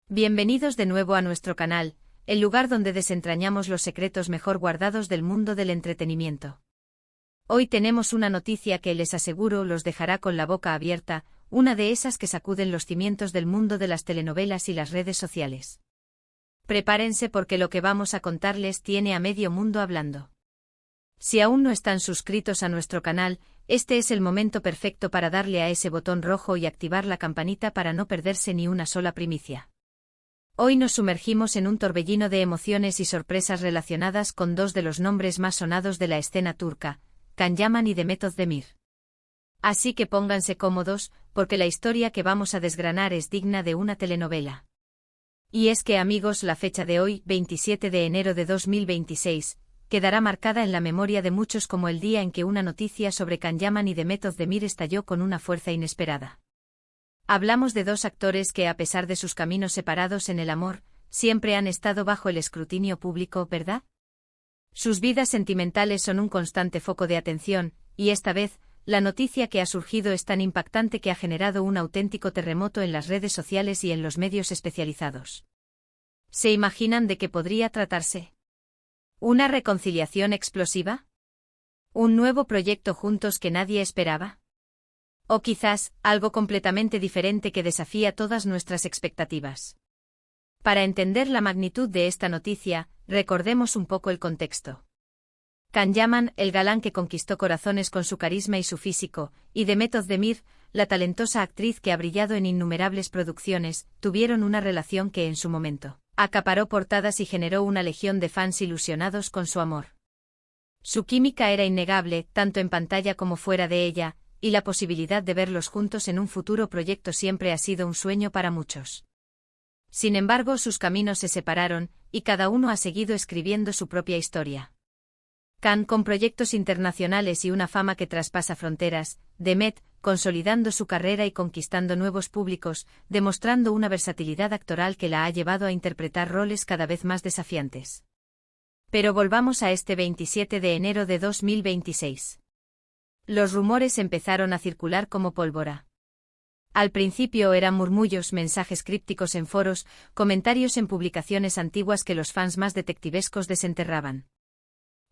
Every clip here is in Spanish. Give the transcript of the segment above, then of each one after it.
Bienvenidos de nuevo a nuestro canal, el lugar donde desentrañamos los secretos mejor guardados del mundo del entretenimiento. Hoy tenemos una noticia que les aseguro los dejará con la boca abierta, una de esas que sacuden los cimientos del mundo de las telenovelas y las redes sociales. Prepárense porque lo que vamos a contarles tiene a medio mundo hablando. Si aún no están suscritos a nuestro canal, este es el momento perfecto para darle a ese botón rojo y activar la campanita para no perderse ni una sola primicia. Hoy nos sumergimos en un torbellino de emociones y sorpresas relacionadas con dos de los nombres más sonados de la escena turca, Can Yaman y Demet Özdemir. Así que pónganse cómodos, porque la historia que vamos a desgranar es digna de una telenovela. Y es que, amigos, la fecha de hoy, 27 de enero de 2026, quedará marcada en la memoria de muchos como el día en que una noticia sobre Can Yaman y Demet Özdemir estalló con una fuerza inesperada. Hablamos de dos actores que, a pesar de sus caminos separados en el amor, siempre han estado bajo el escrutinio público, ¿verdad? Sus vidas sentimentales son un constante foco de atención, y esta vez, la noticia que ha surgido es tan impactante que ha generado un auténtico terremoto en las redes sociales y en los medios especializados. ¿Se imaginan de qué podría tratarse? ¿Una reconciliación explosiva? ¿Un nuevo proyecto juntos que nadie esperaba? O quizás, algo completamente diferente que desafía todas nuestras expectativas. Para entender la magnitud de esta noticia, recordemos un poco el contexto. Can Yaman, el galán que conquistó corazones con su carisma y su físico, y Demet Özdemir, la talentosa actriz que ha brillado en innumerables producciones, tuvieron una relación que en su momento acaparó portadas y generó una legión de fans ilusionados con su amor. Su química era innegable, tanto en pantalla como fuera de ella, y la posibilidad de verlos juntos en un futuro proyecto siempre ha sido un sueño para muchos. Sin embargo, sus caminos se separaron, y cada uno ha seguido escribiendo su propia historia. Can, con proyectos internacionales y una fama que traspasa fronteras; Demet, consolidando su carrera y conquistando nuevos públicos, demostrando una versatilidad actoral que la ha llevado a interpretar roles cada vez más desafiantes. Pero volvamos a este 27 de enero de 2026. Los rumores empezaron a circular como pólvora. Al principio eran murmullos, mensajes crípticos en foros, comentarios en publicaciones antiguas que los fans más detectivescos desenterraban.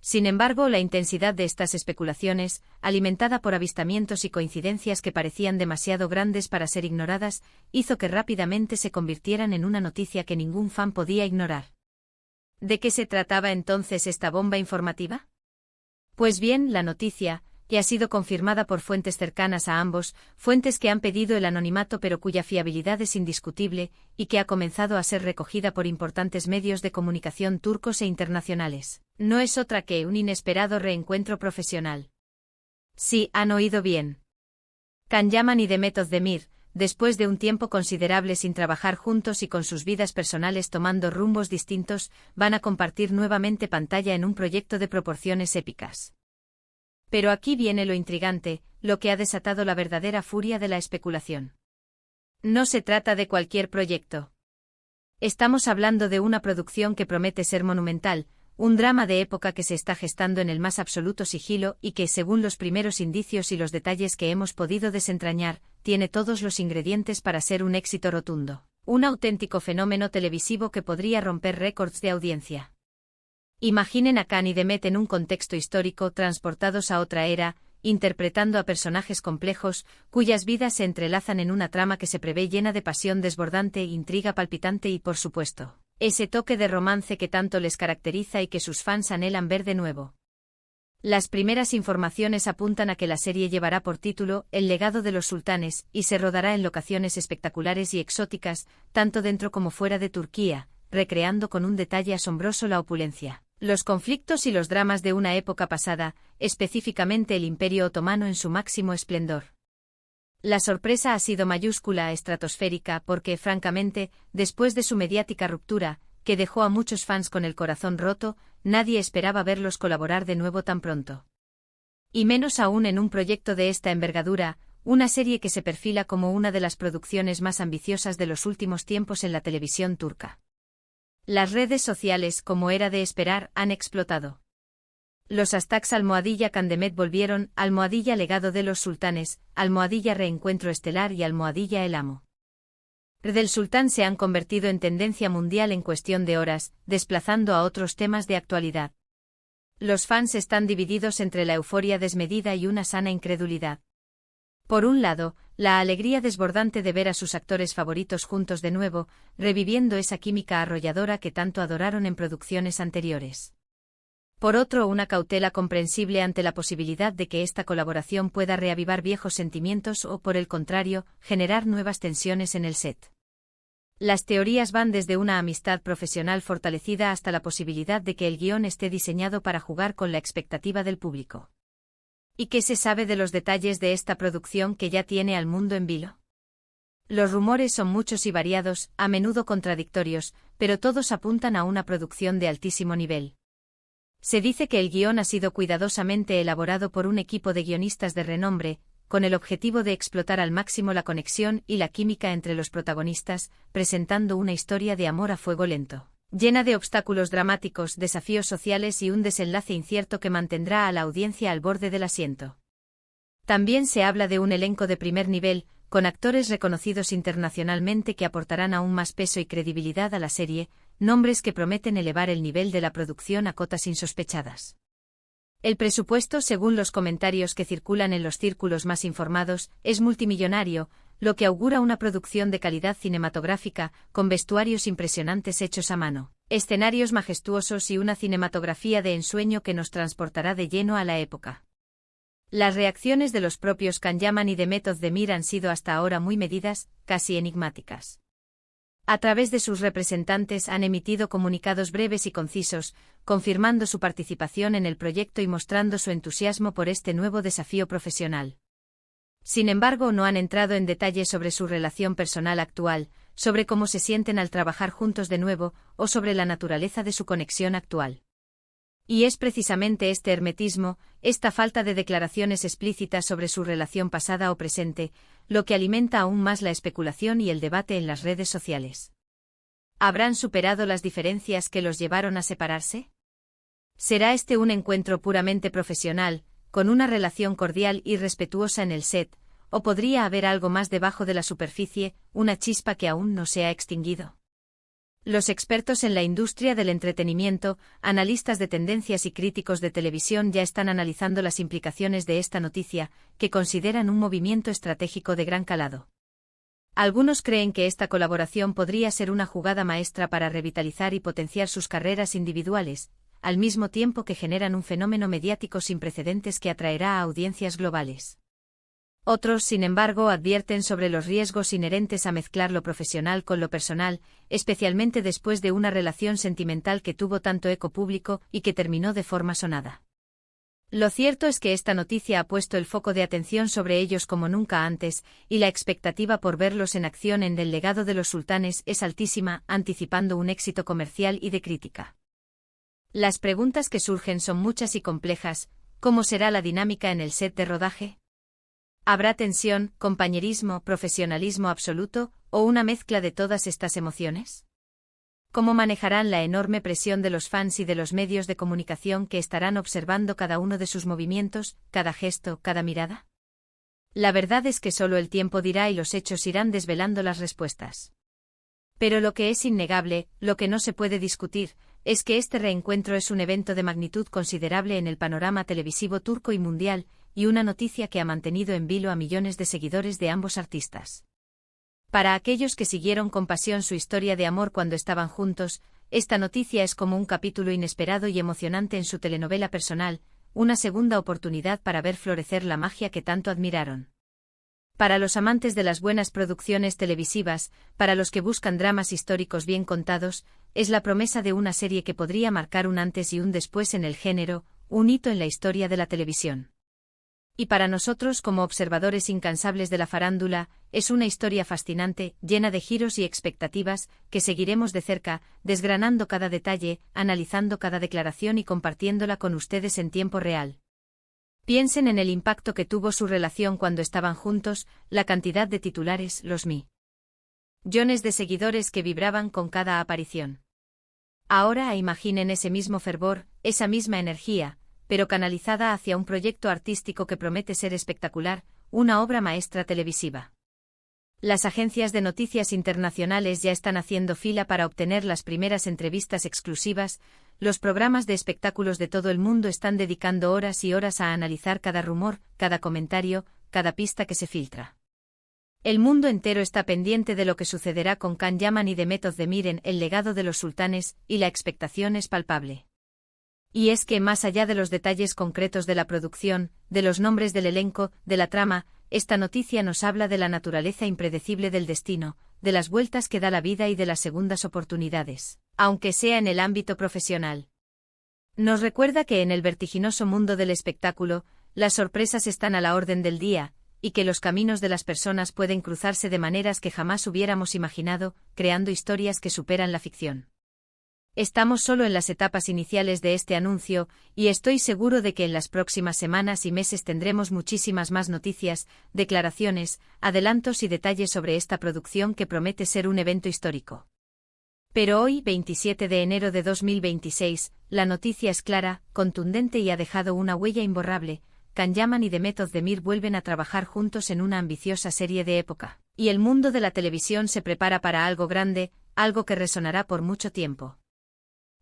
Sin embargo, la intensidad de estas especulaciones, alimentada por avistamientos y coincidencias que parecían demasiado grandes para ser ignoradas, hizo que rápidamente se convirtieran en una noticia que ningún fan podía ignorar. ¿De qué se trataba entonces esta bomba informativa? Pues bien, la noticia, que ha sido confirmada por fuentes cercanas a ambos, fuentes que han pedido el anonimato pero cuya fiabilidad es indiscutible, y que ha comenzado a ser recogida por importantes medios de comunicación turcos e internacionales, no es otra que un inesperado reencuentro profesional. Sí, han oído bien. Can Yaman y Demet Özdemir, después de un tiempo considerable sin trabajar juntos y con sus vidas personales tomando rumbos distintos, van a compartir nuevamente pantalla en un proyecto de proporciones épicas. Pero aquí viene lo intrigante, lo que ha desatado la verdadera furia de la especulación. No se trata de cualquier proyecto. Estamos hablando de una producción que promete ser monumental, un drama de época que se está gestando en el más absoluto sigilo y que, según los primeros indicios y los detalles que hemos podido desentrañar, tiene todos los ingredientes para ser un éxito rotundo, un auténtico fenómeno televisivo que podría romper récords de audiencia. Imaginen a Can y Demet en un contexto histórico, transportados a otra era, interpretando a personajes complejos, cuyas vidas se entrelazan en una trama que se prevé llena de pasión desbordante, intriga palpitante y, por supuesto, ese toque de romance que tanto les caracteriza y que sus fans anhelan ver de nuevo. Las primeras informaciones apuntan a que la serie llevará por título El legado de los sultanes, y se rodará en locaciones espectaculares y exóticas, tanto dentro como fuera de Turquía, recreando con un detalle asombroso la opulencia, los conflictos y los dramas de una época pasada, específicamente el Imperio Otomano en su máximo esplendor. La sorpresa ha sido mayúscula, estratosférica, porque, francamente, después de su mediática ruptura, que dejó a muchos fans con el corazón roto, nadie esperaba verlos colaborar de nuevo tan pronto. Y menos aún en un proyecto de esta envergadura, una serie que se perfila como una de las producciones más ambiciosas de los últimos tiempos en la televisión turca. Las redes sociales, como era de esperar, han explotado. Los hashtags #Can Demet volvieron, #legado de los sultanes, #reencuentro estelar y #el amo. del Sultán se han convertido en tendencia mundial en cuestión de horas, desplazando a otros temas de actualidad. Los fans están divididos entre la euforia desmedida y una sana incredulidad. Por un lado, la alegría desbordante de ver a sus actores favoritos juntos de nuevo, reviviendo esa química arrolladora que tanto adoraron en producciones anteriores. Por otro, una cautela comprensible ante la posibilidad de que esta colaboración pueda reavivar viejos sentimientos o, por el contrario, generar nuevas tensiones en el set. Las teorías van desde una amistad profesional fortalecida hasta la posibilidad de que el guión esté diseñado para jugar con la expectativa del público. ¿Y qué se sabe de los detalles de esta producción que ya tiene al mundo en vilo? Los rumores son muchos y variados, a menudo contradictorios, pero todos apuntan a una producción de altísimo nivel. Se dice que el guión ha sido cuidadosamente elaborado por un equipo de guionistas de renombre, con el objetivo de explotar al máximo la conexión y la química entre los protagonistas, presentando una historia de amor a fuego lento, llena de obstáculos dramáticos, desafíos sociales y un desenlace incierto que mantendrá a la audiencia al borde del asiento. También se habla de un elenco de primer nivel, con actores reconocidos internacionalmente que aportarán aún más peso y credibilidad a la serie, nombres que prometen elevar el nivel de la producción a cotas insospechadas. El presupuesto, según los comentarios que circulan en los círculos más informados, es multimillonario, lo que augura una producción de calidad cinematográfica, con vestuarios impresionantes hechos a mano, escenarios majestuosos y una cinematografía de ensueño que nos transportará de lleno a la época. Las reacciones de los propios Kanyaman y de Method Demir han sido hasta ahora muy medidas, casi enigmáticas. A través de sus representantes han emitido comunicados breves y concisos, confirmando su participación en el proyecto y mostrando su entusiasmo por este nuevo desafío profesional. Sin embargo, no han entrado en detalle sobre su relación personal actual, sobre cómo se sienten al trabajar juntos de nuevo, o sobre la naturaleza de su conexión actual. Y es precisamente este hermetismo, esta falta de declaraciones explícitas sobre su relación pasada o presente, lo que alimenta aún más la especulación y el debate en las redes sociales. ¿Habrán superado las diferencias que los llevaron a separarse? ¿Será este un encuentro puramente profesional, con una relación cordial y respetuosa en el set, o podría haber algo más debajo de la superficie, una chispa que aún no se ha extinguido? Los expertos en la industria del entretenimiento, analistas de tendencias y críticos de televisión ya están analizando las implicaciones de esta noticia, que consideran un movimiento estratégico de gran calado. Algunos creen que esta colaboración podría ser una jugada maestra para revitalizar y potenciar sus carreras individuales, al mismo tiempo que generan un fenómeno mediático sin precedentes que atraerá a audiencias globales. Otros, sin embargo, advierten sobre los riesgos inherentes a mezclar lo profesional con lo personal, especialmente después de una relación sentimental que tuvo tanto eco público y que terminó de forma sonada. Lo cierto es que esta noticia ha puesto el foco de atención sobre ellos como nunca antes, y la expectativa por verlos en acción en El legado de los sultanes es altísima, anticipando un éxito comercial y de crítica. Las preguntas que surgen son muchas y complejas. ¿Cómo será la dinámica en el set de rodaje? ¿Habrá tensión, compañerismo, profesionalismo absoluto, o una mezcla de todas estas emociones? ¿Cómo manejarán la enorme presión de los fans y de los medios de comunicación que estarán observando cada uno de sus movimientos, cada gesto, cada mirada? La verdad es que solo el tiempo dirá y los hechos irán desvelando las respuestas. Pero lo que es innegable, lo que no se puede discutir, es que este reencuentro es un evento de magnitud considerable en el panorama televisivo turco y mundial, y una noticia que ha mantenido en vilo a millones de seguidores de ambos artistas. Para aquellos que siguieron con pasión su historia de amor cuando estaban juntos, esta noticia es como un capítulo inesperado y emocionante en su telenovela personal, una segunda oportunidad para ver florecer la magia que tanto admiraron. Para los amantes de las buenas producciones televisivas, para los que buscan dramas históricos bien contados, es la promesa de una serie que podría marcar un antes y un después en el género, un hito en la historia de la televisión. Y para nosotros como observadores incansables de la farándula, es una historia fascinante, llena de giros y expectativas, que seguiremos de cerca, desgranando cada detalle, analizando cada declaración y compartiéndola con ustedes en tiempo real. Piensen en el impacto que tuvo su relación cuando estaban juntos, la cantidad de titulares, los millones de seguidores que vibraban con cada aparición. Ahora imaginen ese mismo fervor, esa misma energía, pero canalizada hacia un proyecto artístico que promete ser espectacular, una obra maestra televisiva. Las agencias de noticias internacionales ya están haciendo fila para obtener las primeras entrevistas exclusivas, los programas de espectáculos de todo el mundo están dedicando horas y horas a analizar cada rumor, cada comentario, cada pista que se filtra. El mundo entero está pendiente de lo que sucederá con Can Yaman y Demet Özdemir en El legado de los sultanes, y la expectación es palpable. Y es que más allá de los detalles concretos de la producción, de los nombres del elenco, de la trama, esta noticia nos habla de la naturaleza impredecible del destino, de las vueltas que da la vida y de las segundas oportunidades, aunque sea en el ámbito profesional. Nos recuerda que en el vertiginoso mundo del espectáculo, las sorpresas están a la orden del día, y que los caminos de las personas pueden cruzarse de maneras que jamás hubiéramos imaginado, creando historias que superan la ficción. Estamos solo en las etapas iniciales de este anuncio, y estoy seguro de que en las próximas semanas y meses tendremos muchísimas más noticias, declaraciones, adelantos y detalles sobre esta producción que promete ser un evento histórico. Pero hoy, 27 de enero de 2026, la noticia es clara, contundente y ha dejado una huella imborrable. Can Yaman y Demet Özdemir vuelven a trabajar juntos en una ambiciosa serie de época, y el mundo de la televisión se prepara para algo grande, algo que resonará por mucho tiempo.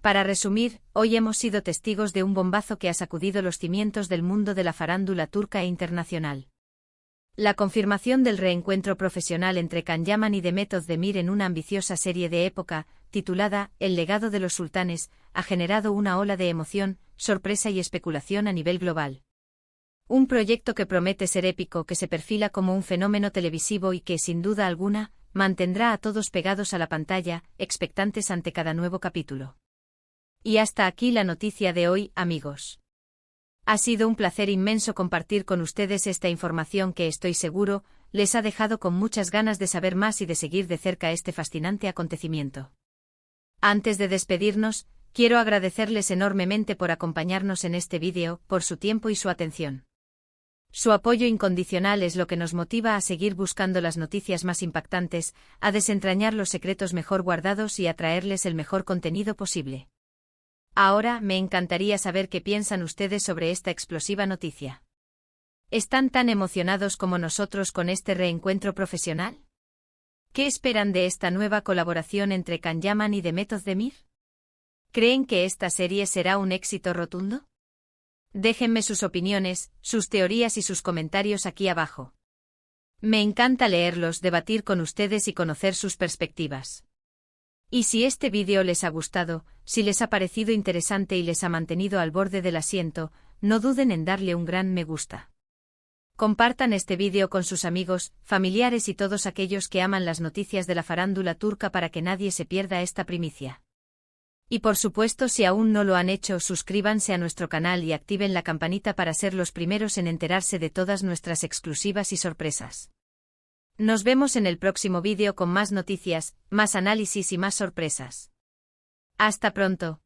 Para resumir, hoy hemos sido testigos de un bombazo que ha sacudido los cimientos del mundo de la farándula turca e internacional. La confirmación del reencuentro profesional entre Can Yaman y Demet Özdemir en una ambiciosa serie de época, titulada El legado de los sultanes, ha generado una ola de emoción, sorpresa y especulación a nivel global. Un proyecto que promete ser épico, que se perfila como un fenómeno televisivo y que, sin duda alguna, mantendrá a todos pegados a la pantalla, expectantes ante cada nuevo capítulo. Y hasta aquí la noticia de hoy, amigos. Ha sido un placer inmenso compartir con ustedes esta información que estoy seguro, les ha dejado con muchas ganas de saber más y de seguir de cerca este fascinante acontecimiento. Antes de despedirnos, quiero agradecerles enormemente por acompañarnos en este vídeo, por su tiempo y su atención. Su apoyo incondicional es lo que nos motiva a seguir buscando las noticias más impactantes, a desentrañar los secretos mejor guardados y a traerles el mejor contenido posible. Ahora, me encantaría saber qué piensan ustedes sobre esta explosiva noticia. ¿Están tan emocionados como nosotros con este reencuentro profesional? ¿Qué esperan de esta nueva colaboración entre Can Yaman y Demet Özdemir? ¿Creen que esta serie será un éxito rotundo? Déjenme sus opiniones, sus teorías y sus comentarios aquí abajo. Me encanta leerlos, debatir con ustedes y conocer sus perspectivas. Y si este vídeo les ha gustado, si les ha parecido interesante y les ha mantenido al borde del asiento, no duden en darle un gran me gusta. Compartan este vídeo con sus amigos, familiares y todos aquellos que aman las noticias de la farándula turca para que nadie se pierda esta primicia. Y por supuesto, si aún no lo han hecho, suscríbanse a nuestro canal y activen la campanita para ser los primeros en enterarse de todas nuestras exclusivas y sorpresas. Nos vemos en el próximo vídeo con más noticias, más análisis y más sorpresas. Hasta pronto.